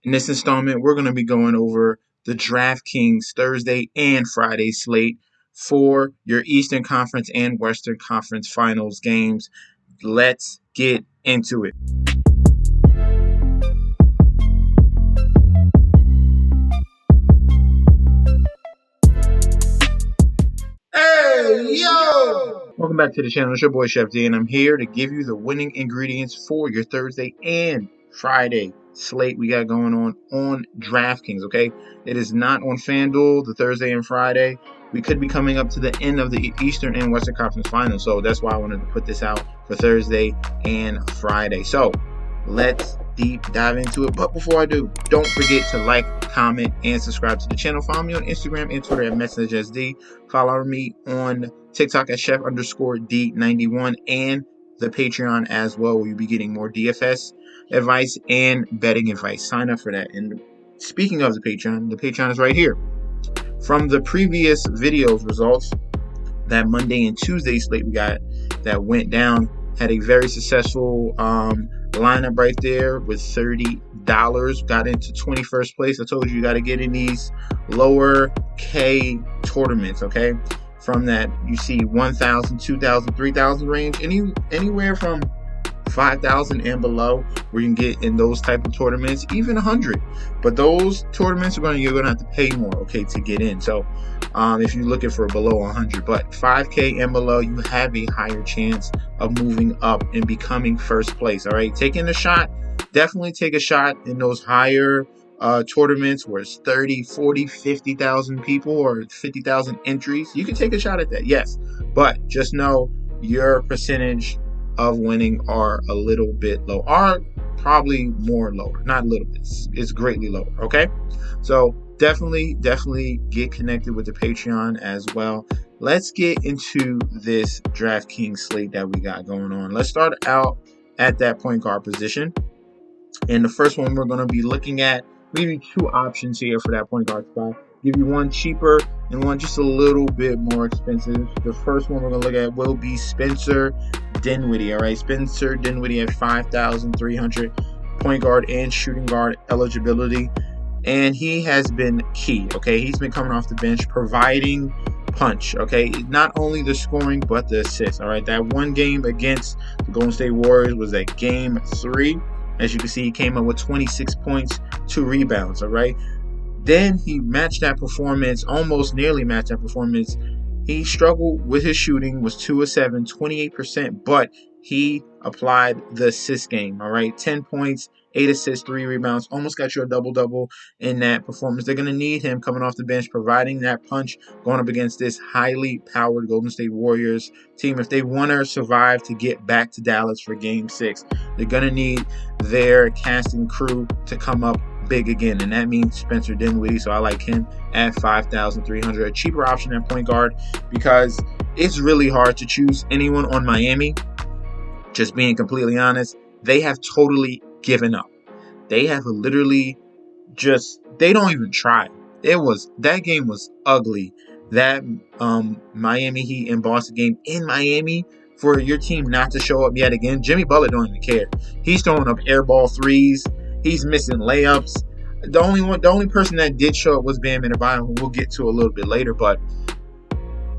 In this installment, we're going to be going over the DraftKings Thursday and Friday slate for your Eastern Conference and Western Conference Finals games. Let's get into it. Hey, yo! Welcome back to the channel. It's your boy Chef D, and I'm here to give you the winning ingredients for your Thursday and Friday slate we got going on DraftKings, okay? It is not on Fanduel, the Thursday and Friday. We could be coming up to the end of the Eastern and Western Conference Finals, so that's why I wanted to put this out for Thursday and Friday. So let's deep dive into it. But before I do, don't forget to like, comment, and subscribe to the channel. Follow me on Instagram and Twitter at MessageSD. Follow me on TikTok at Chef_D91 and the Patreon as well, where you'll be getting more DFS advice and betting advice. Sign up for that. And speaking of the Patreon is right here. From the previous videos results, that Monday and Tuesday slate we got that went down had a very successful lineup right there with $30. Got into 21st place. I told you got to get in these lower K tournaments, okay? From that, you see 1,000, 2,000, 3,000 range, anywhere from 5,000 and below, where you can get in those type of tournaments, even 100. But those tournaments you're gonna have to pay more, okay, to get in. So if you're looking for below 100, but 5K and below, you have a higher chance of moving up and becoming first place. All right, taking a shot, definitely take a shot in those higher tournaments where it's 30, 40, 50,000 people or 50,000 entries. You can take a shot at that, yes, but just know your percentage of winning are a little bit low, are probably more lower, not a little bit, it's greatly lower, okay? So definitely get connected with the Patreon as well. Let's get into this DraftKings slate that we got going on. Let's start out at that point guard position, and the first one we're going to be looking at, we give you two options here for that point guard spot. Give you one cheaper and one just a little bit more expensive. The first one we're going to look at will be Spencer Dinwiddie. All right, Spencer Dinwiddie at 5,300 point guard and shooting guard eligibility. And he has been key, okay? He's been coming off the bench, providing punch, okay? Not only the scoring, but the assists, all right? That one game against the Golden State Warriors was at game 3. As you can see, he came up with 26 points, 2 rebounds, all right? Then he matched that performance, almost nearly matched that performance. He struggled with his shooting, was 2 of 7, 28%, but he applied the assist game, all right? 10 points, 8 assists, 3 rebounds, almost got you a double-double in that performance. They're going to need him coming off the bench, providing that punch, going up against this highly powered Golden State Warriors team. If they want to survive to get back to Dallas for Game 6, they're going to need their casting crew to come up big again, and that means Spencer Dinwiddie. So I like him at 5,300, a cheaper option at point guard, because it's really hard to choose anyone on Miami. Just being completely honest, they have totally given up. They have literally they don't even try. That game was ugly. That Miami Heat and Boston game in Miami, for your team not to show up yet again. Jimmy Butler don't even care. He's throwing up airball threes. He's missing layups. The only person that did show up was Bam Adebayo, who we'll get to a little bit later. But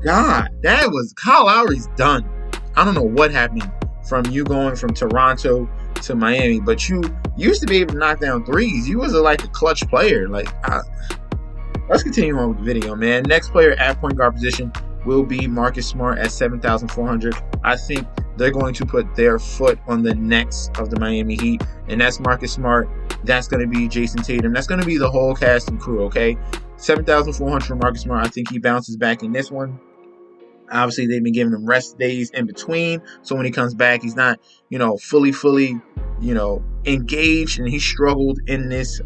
God, Kyle Lowry's done. I don't know what happened from you going from Toronto to Miami, but you used to be able to knock down threes. You was like a clutch player. Let's continue on with the video, man. Next player at point guard position will be Marcus Smart at 7,400. I think they're going to put their foot on the necks of the Miami Heat, and that's Marcus Smart. That's going to be Jason Tatum. That's going to be the whole cast and crew, okay? 7,400 for Marcus Smart. I think he bounces back in this one. Obviously, they've been giving him rest days in between, so when he comes back, he's not, fully, engaged, and he struggled in this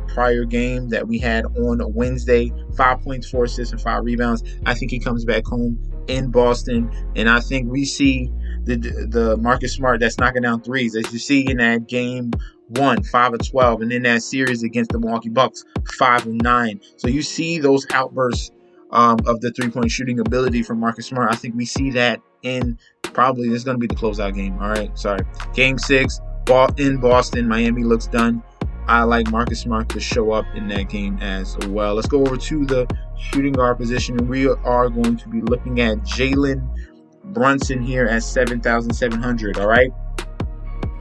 prior game that we had on Wednesday. 5 points, 4 assists, and 5 rebounds. I think he comes back home in Boston, and I think we see the Marcus Smart that's knocking down threes, as you see in that game 1, 5 of 12, and in that series against the Milwaukee Bucks, 5 of 9. So you see those outbursts of the three-point shooting ability from Marcus Smart. I think we see that in probably this is going to be the closeout game. All right, sorry. Game 6 in Boston. Miami looks done. I like Marcus Smart to show up in that game as well. Let's go over to the shooting guard position, and we are going to be looking at JALEN BRUNSON here at 7,700. All right.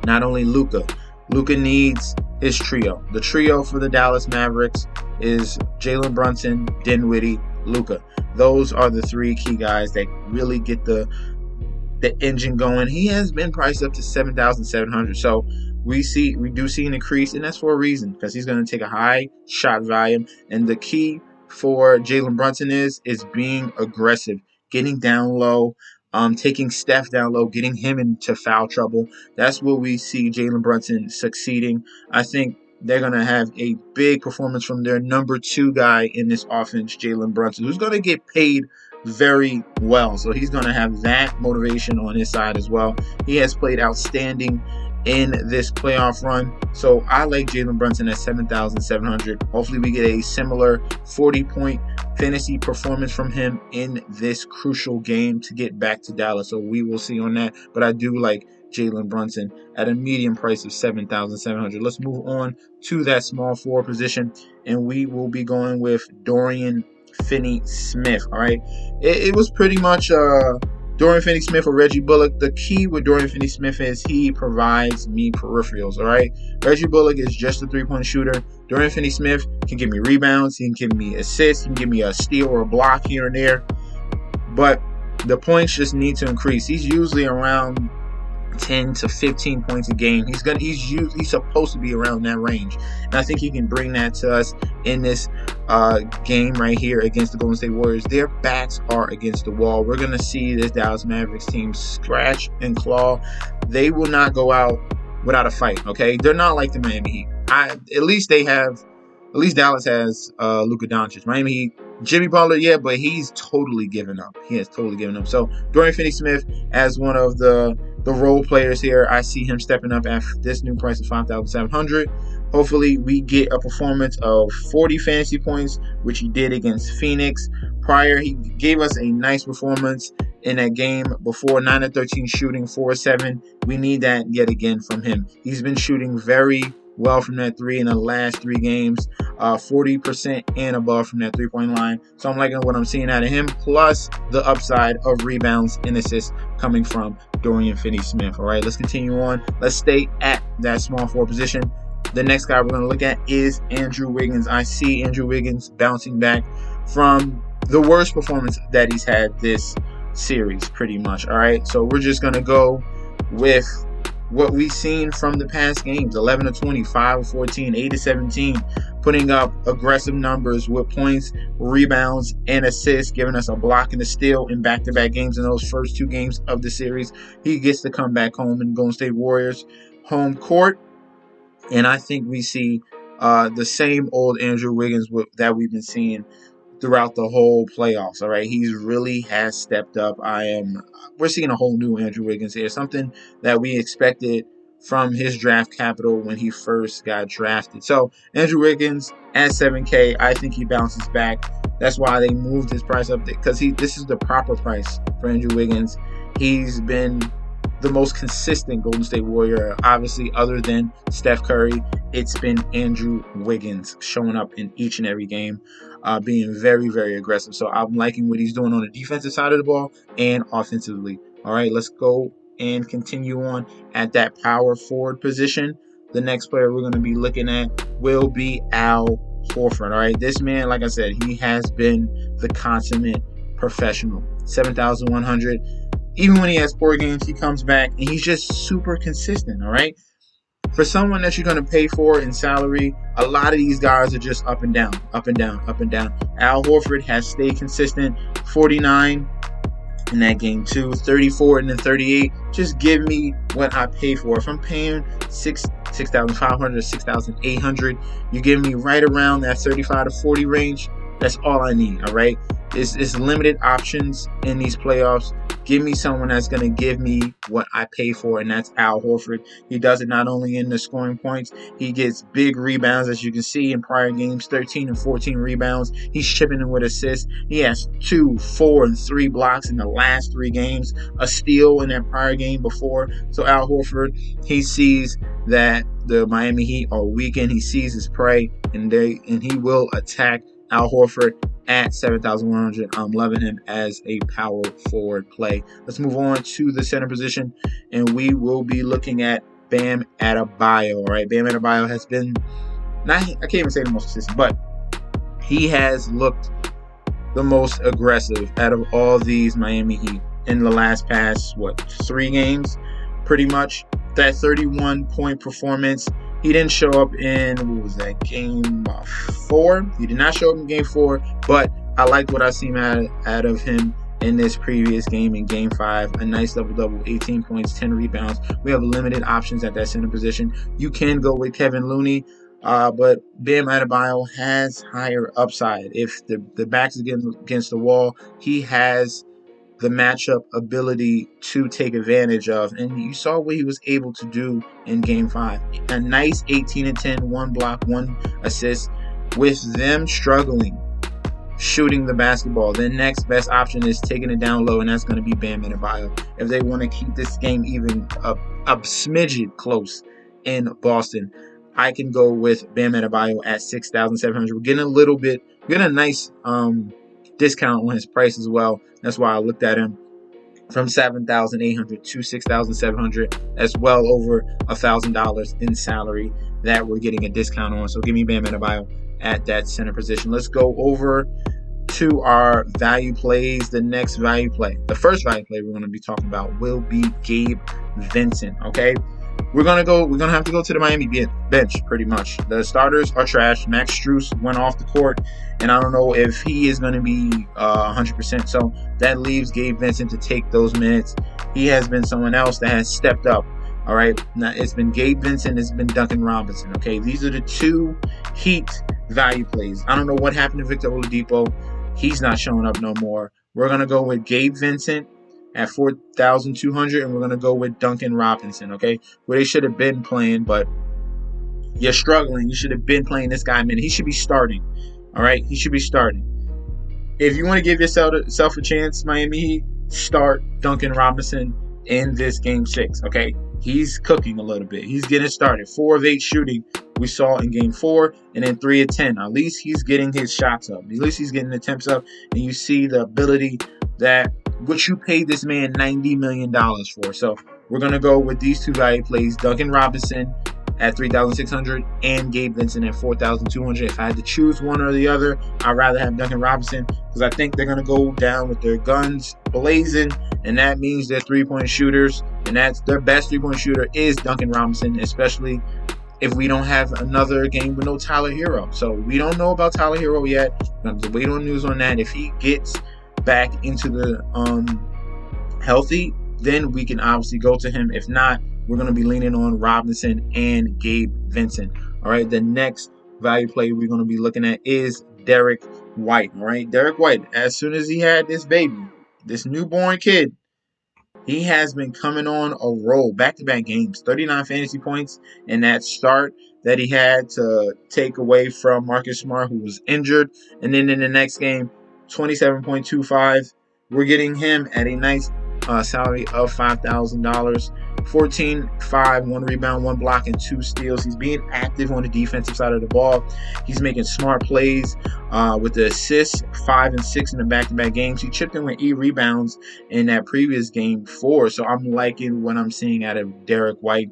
Not only LUKA. LUKA needs his trio. The trio for the Dallas Mavericks is JALEN BRUNSON, Dinwiddie, LUKA. Those are the three key guys that really get the engine going. He has been priced up to 7,700. So we do see an increase, and that's for a reason, because he's going to take a high shot volume. And the key for JALEN BRUNSON is being aggressive, getting down low, taking Steph down low, getting him into foul trouble. That's where we see JALEN BRUNSON succeeding. I think they're going to have a big performance from their number 2 guy in this offense, JALEN BRUNSON, who's going to get paid very well. So he's going to have that motivation on his side as well. He has played outstanding in this playoff run. So I like JALEN BRUNSON at 7,700. Hopefully we get a similar 40-point fantasy performance from him in this crucial game to get back to Dallas. So we will see on that. But I do like JALEN BRUNSON at a medium price of 7,700. Let's move on to that small forward position, and we will be going with Dorian Finney-Smith. All right, it was pretty much Dorian Finney-Smith or Reggie Bullock. The key with Dorian Finney-Smith is he provides me peripherals. All right, Reggie Bullock is just a 3-point shooter. Dorian Finney-Smith can give me rebounds, he can give me assists, he can give me a steal or a block here and there, but the points just need to increase. He's usually around 10 to 15 points a game. He's supposed to be around that range, and I think he can bring that to us in this game right here against the Golden State Warriors. Their backs are against the wall. We're gonna see this Dallas Mavericks team scratch and claw. They will not go out without a fight. Okay, they're not like the Miami Heat. At least Dallas has Luka Doncic. Miami Heat, Jimmy Butler, yeah, but he's totally given up. He has totally given up. So Dorian Finney-Smith as one of the role players here, I see him stepping up at this new price of 5,700. Hopefully we get a performance of 40 fantasy points, which he did against Phoenix. Prior, he gave us a nice performance in that game before, 9 of 13 shooting, 4 of 7. We need that yet again from him. He's been shooting very well from that 3 in the last 3 games, 40% and above from that 3-point line. So I'm liking what I'm seeing out of him, plus the upside of rebounds and assists coming from Dorian Finney-Smith. All right, let's continue on. Let's stay at that small forward position. The next guy we're going to look at is Andrew Wiggins. I see Andrew Wiggins bouncing back from the worst performance that he's had this series, pretty much. All right, so we're just going to go with what we've seen from the past games: 11 of 20, 5 of 14, 8 of 17, putting up aggressive numbers with points, rebounds, and assists, giving us a block and a steal in back-to-back games in those first 2 games of the series. He gets to come back home in Golden State Warriors home court, and I think we see the same old Andrew Wiggins that we've been seeing throughout the whole playoffs. All right, he really has stepped up. We're seeing a whole new Andrew Wiggins here, something that we expected from his draft capital when he first got drafted. So Andrew Wiggins at 7K, I think he bounces back. That's why they moved his price up, because this is the proper price for Andrew Wiggins. He's been the most consistent Golden State Warrior, obviously, other than Steph Curry. It's been Andrew Wiggins showing up in each and every game, being very, very aggressive. So I'm liking what he's doing on the defensive side of the ball and offensively. All right, let's go and continue on at that power forward position. The next player we're going to be looking at will be Al Horford. All right, this man, like I said, he has been the consummate professional. 7,100. Even when he has poor games, he comes back and he's just super consistent. All right, for someone that you're going to pay for in salary, a lot of these guys are just up and down, up and down, up and down. Al Horford has stayed consistent. 49 in that game too, 34 and then 38. Just give me what I pay for. If I'm paying 6,500 or 6,800, you give me right around that 35 to 40 range. That's all I need, all right? It's limited options in these playoffs. Give me someone that's going to give me what I pay for, and that's Al Horford. He does it not only in the scoring points, he gets big rebounds, as you can see in prior games, 13 and 14 rebounds. He's chipping in with assists. He has 2, 4, and 3 blocks in the last 3 games, a steal in that prior game before. So Al Horford, he sees that the Miami Heat are weakened. He sees his prey, and he will attack Al Horford at 7,100. I'm loving him as a power forward play. Let's move on to the center position, and we will be looking at Bam Adebayo. All right, Bam Adebayo has been, I can't even say the most consistent, but he has looked the most aggressive out of all these Miami Heat in the last 3 games, pretty much. That 31-point performance. He didn't show up in, game 4? He did not show up in game 4, but I liked what I seen out of him in this previous game in game 5. A nice double-double, 18 points, 10 rebounds. We have limited options at that center position. You can go with Kevin Looney, but Bam Adebayo has higher upside. If the back's against the wall, he has the matchup ability to take advantage of, and you saw what he was able to do in game 5. A nice 18 and 10, 1 block, 1 assist. With them struggling shooting the basketball, their next best option is taking it down low, and that's going to be Bam Adebayo. If they want to keep this game even a smidget close in Boston, I can go with Bam Adebayo at 6,700. We're getting a nice discount on his price as well. That's why I looked at him from 7,800 to 6,700. That's well over $1,000 in salary that we're getting a discount on. So give me Bam Adebayo at that center position. Let's go over to our value plays. The next value play, the first value play we're going to be talking about will be Gabe Vincent. Okay. We're gonna have to go to the Miami bench pretty much. The starters are trash. Max Strus went off the court, and I don't know if he is going to be 100%. So that leaves Gabe Vincent to take those minutes. He has been someone else that has stepped up. All right, now it's been Gabe Vincent, it's been Duncan Robinson. Okay, these are the 2 Heat value plays. I don't know what happened to Victor Oladipo. He's not showing up no more. We're gonna go with Gabe Vincent at 4,200, and we're going to go with Duncan Robinson, okay? Where they should have been playing, but you're struggling. You should have been playing this guy, man. He should be starting, all right? He should be starting. If you want to give yourself a chance, Miami Heat, start Duncan Robinson in this game 6, okay? He's cooking a little bit. He's getting started. 4 of 8 shooting we saw in game 4, and then 3 of 10. At least he's getting his shots up. At least he's getting the attempts up, and you see the ability that what you paid this man $90 million for. So we're going to go with these 2 value plays, Duncan Robinson at 3,600 and Gabe Vincent at 4,200. If I had to choose one or the other, I'd rather have Duncan Robinson because I think they're going to go down with their guns blazing, and that means they're 3-point shooters, and that's their best 3-point shooter is Duncan Robinson, especially if we don't have another game with no Tyler Hero. So we don't know about Tyler Hero yet. I'm just waiting on news on that. If he gets back into the healthy, then we can obviously go to him. If not, we're going to be leaning on Robinson and Gabe Vincent. All right, the next value play we're going to be looking at is Derrick White. All right, Derrick White, as soon as he had this baby, this newborn kid, he has been coming on a roll, back-to-back games, 39 fantasy points in that start that he had to take away from Marcus Smart, who was injured. And then in the next game, 27.25. We're getting him at a nice salary of $5,000. 14, 5, 1 rebound, 1 block, and 2 steals. He's being active on the defensive side of the ball. He's making smart plays with the assists, 5 and 6 in the back-to-back games. He chipped in with 8 rebounds in that previous game 4. So I'm liking what I'm seeing out of Derrick White.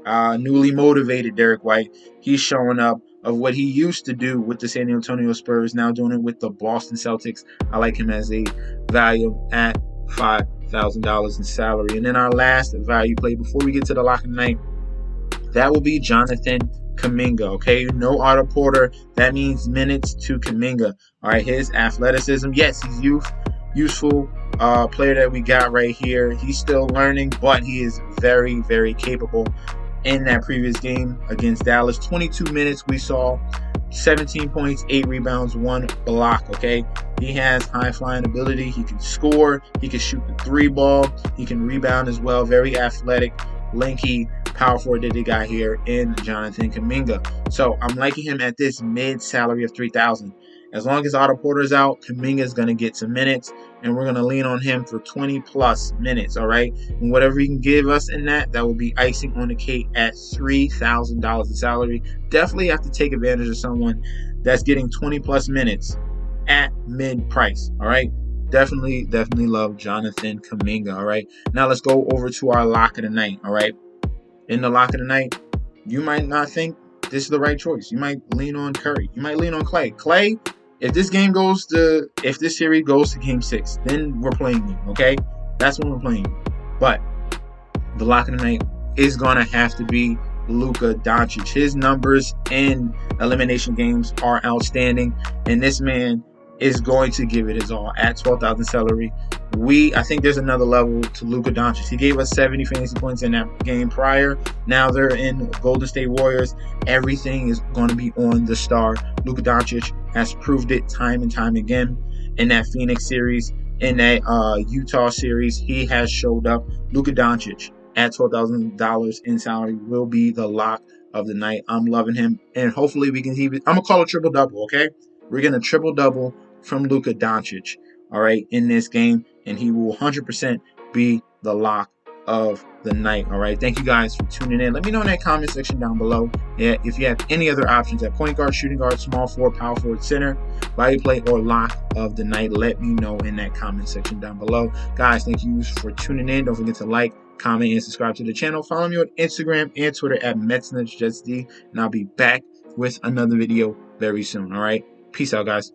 Newly motivated Derrick White. He's showing up of what he used to do with the San Antonio Spurs, now doing it with the Boston Celtics. I like him as a value at $5,000 in salary. And then our last value play before we get to the lock of the night, that will be Jonathan Kuminga. Okay, no Otto Porter. That means minutes to Kuminga. All right, his athleticism. Yes, he's useful player that we got right here. He's still learning, but he is very, very capable. In that previous game against Dallas, 22 minutes we saw, 17 points, 8 rebounds, 1 block, okay? He has high flying ability. He can score. He can shoot the 3 ball. He can rebound as well. Very athletic, lanky power forward that they got here in Jonathan Kuminga. So I'm liking him at this mid salary of $3,000. As long as Otto Porter's out, Kuminga is going to get some minutes, and we're going to lean on him for 20 plus minutes, all right? And whatever he can give us in that will be icing on the cake at $3,000 in salary. Definitely have to take advantage of someone that's getting 20 plus minutes at mid price, all right? Definitely love Jonathan Kuminga, all right? Now let's go over to our lock of the night, all right? In the lock of the night, you might not think this is the right choice. You might lean on Curry. You might lean on Clay. Clay, if this series goes to Game 6, then we're playing you, okay? That's when we're playing you. But the lock of the night is going to have to be LUKA Doncic. His numbers in elimination games are outstanding, and this man is going to give it his all at 12,000 salary. I think there's another level to LUKA Doncic. He gave us 70 fantasy points in that game prior. Now they're in Golden State Warriors. Everything is going to be on the star. LUKA Doncic has proved it time and time again in that Phoenix series, in that Utah series. He has showed up. LUKA Doncic at $12,000 in salary will be the lock of the night. I'm loving him, and hopefully we can I'm gonna call it triple-double, okay? We're gonna triple-double from LUKA Doncic, all right, in this game, and he will 100% be the lock of the night, all right? Thank you guys for tuning in. Let me know in that comment section down below if you have any other options at point guard, shooting guard, small forward, power forward, center, value play, or lock of the night. Let me know in that comment section down below. Guys, thank you for tuning in. Don't forget to like, comment, and subscribe to the channel. Follow me on Instagram and Twitter at MetsNutsJustD, and I'll be back with another video very soon, all right? Peace out, guys.